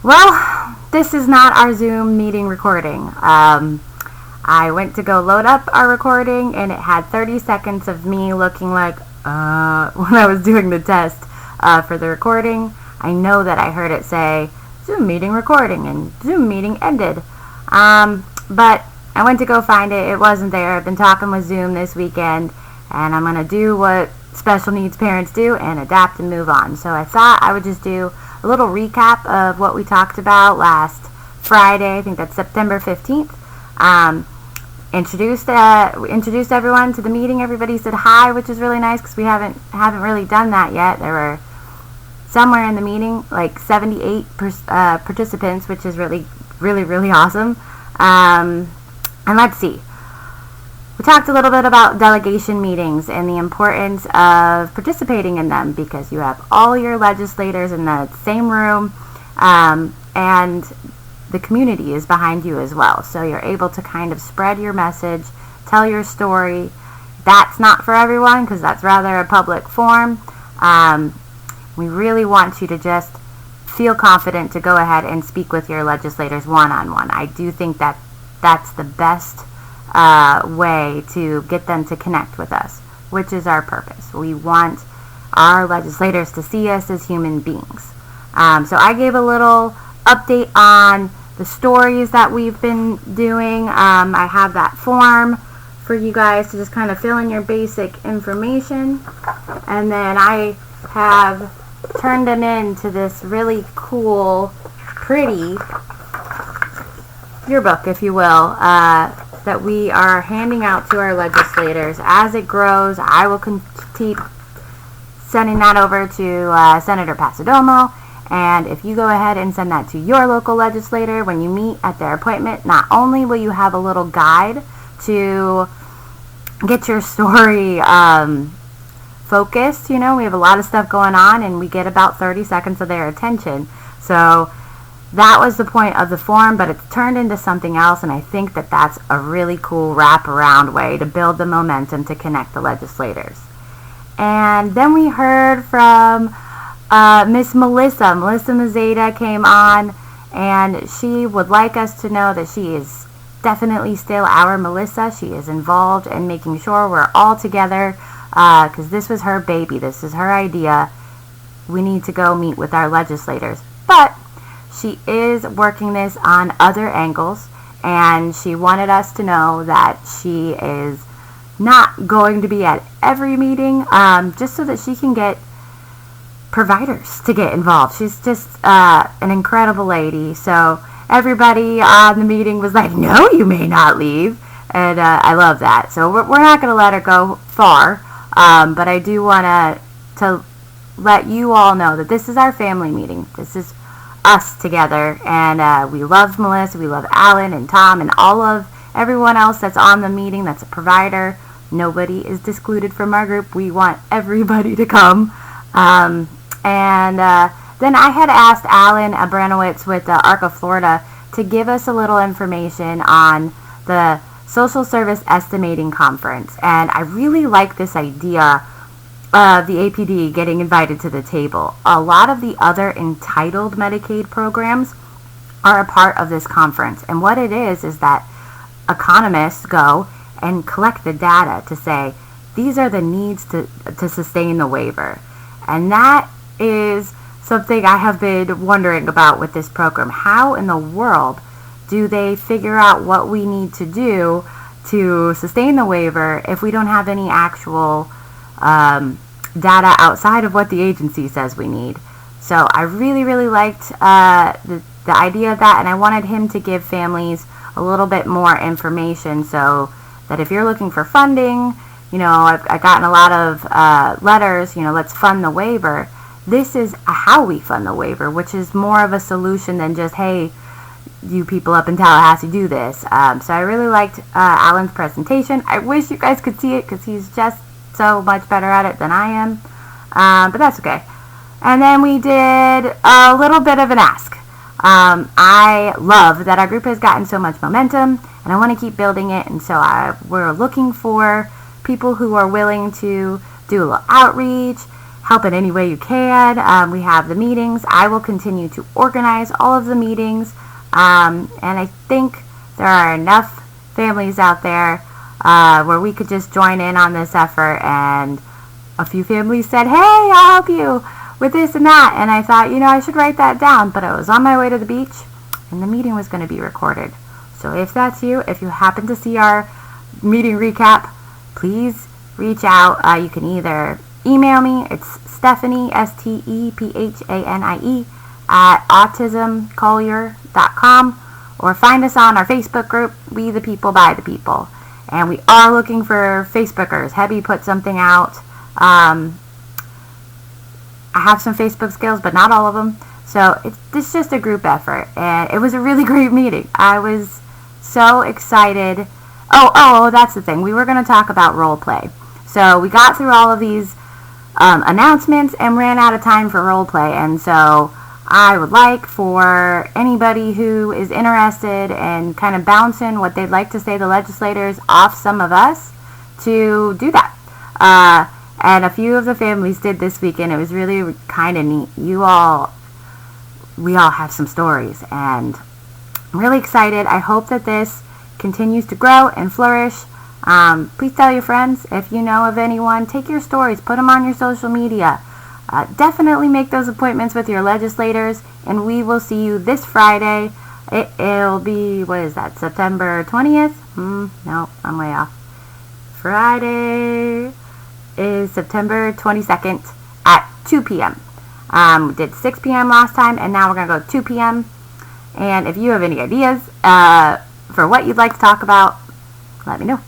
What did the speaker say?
Well, this is not our Zoom meeting recording. I went to go load up our recording, and it had 30 seconds of me looking like, when I was doing the test for the recording. I know that I heard it say, Zoom meeting recording, and Zoom meeting ended. But I went to go find it. It wasn't there. I've been talking with Zoom this weekend, and I'm going to do what special needs parents do and adapt and move on. So I thought I would just do a little recap of what we talked about last Friday. I think that's September 15th. Introduced everyone to the meeting. Everybody said hi, which is really nice because we haven't really done that yet. There were somewhere in the meeting like 78 participants, which is really, really, really awesome. And let's see. We talked a little bit about delegation meetings and the importance of participating in them because you have all your legislators in the same room, and the community is behind you as well. So you're able to kind of spread your message, tell your story. That's not for everyone because that's rather a public forum. We really want you to just feel confident to go ahead and speak with your legislators one-on-one. I do think that that's the best way to get them to connect with us, which is our purpose. We want our legislators to see us as human beings. So I gave a little update on the stories that we've been doing. I have that form for you guys to just kind of fill in your basic information, and then I have turned it into this really cool, pretty yearbook, if you will, that we are handing out to our legislators. As it grows, I will keep sending that over to Senator Pasadomo, and if you go ahead and send that to your local legislator when you meet at their appointment, not only will you have a little guide to get your story focused, we have a lot of stuff going on, and we get about 30 seconds of their attention. So that was the point of the form, but it's turned into something else, and I think that that's a really cool wraparound way to build the momentum to connect the legislators. And then we heard from Miss Melissa. Melissa Mazeda came on, and she would like us to know that she is definitely still our Melissa. She is involved in making sure we're all together because this was her baby. This is her idea. We need to go meet with our legislators. But she is working this on other angles, and she wanted us to know that she is not going to be at every meeting, just so that she can get providers to get involved. She's just an incredible lady. So everybody on the meeting was like, no, you may not leave. And I love that. So we're not going to let her go far, but I do want to let you all know that this is our family meeting. This is us together, and we love Melissa, we love Alan and Tom and everyone else that's on the meeting that's a provider. Nobody is excluded from our group. We want everybody to come. And then I had asked Alan Abranowitz with the ARC of Florida to give us a little information on the Social Service Estimating Conference, and I really like this idea of the APD getting invited to the table. A lot of the other entitled Medicaid programs are a part of this conference, and what it is that economists go and collect the data to say these are the needs to sustain the waiver. And that is something I have been wondering about with this program. How in the world do they figure out what we need to do to sustain the waiver if we don't have any actual data outside of what the agency says we need? So I really, really liked the idea of that, and I wanted him to give families a little bit more information so that if you're looking for funding, I've gotten a lot of letters, let's fund the waiver. This is how we fund the waiver, which is more of a solution than just, hey, you people up in Tallahassee do this. So I really liked Alan's presentation. I wish you guys could see it because he's just so much better at it than I am. But that's okay. And then we did a little bit of an ask. I love that our group has gotten so much momentum, and I want to keep building it. And so we're looking for people who are willing to do a little outreach, help in any way you can. We have the meetings. I will continue to organize all of the meetings. And I think there are enough families out there where we could just join in on this effort. And a few families said, hey, I'll help you with this and that. And I thought, I should write that down. But I was on my way to the beach, and the meeting was going to be recorded. So if that's you, if you happen to see our meeting recap, please reach out. You can either email me. It's Stephanie, STEPHANIE, at autismcollier.com, or find us on our Facebook group, We the People by the People. And we are looking for Facebookers. Hebby put something out. I have some Facebook skills, but not all of them. So it's just a group effort. And it was a really great meeting. I was so excited. Oh, that's the thing. We were going to talk about role play. So we got through all of these announcements and ran out of time for role play. And so I would like for anybody who is interested in kind of bouncing what they'd like to say to legislators off some of us to do that. And a few of the families did this weekend. It was really kind of neat. We all have some stories, and I'm really excited. I hope that this continues to grow and flourish. Please tell your friends. If you know of anyone, take your stories, put them on your social media. Definitely make those appointments with your legislators, and we will see you this Friday. It'll be, what is that, September 20th? No, I'm way off. Friday is September 22nd at 2 p.m. We did 6 p.m. last time, and now we're going to go 2 p.m. And if you have any ideas for what you'd like to talk about, let me know.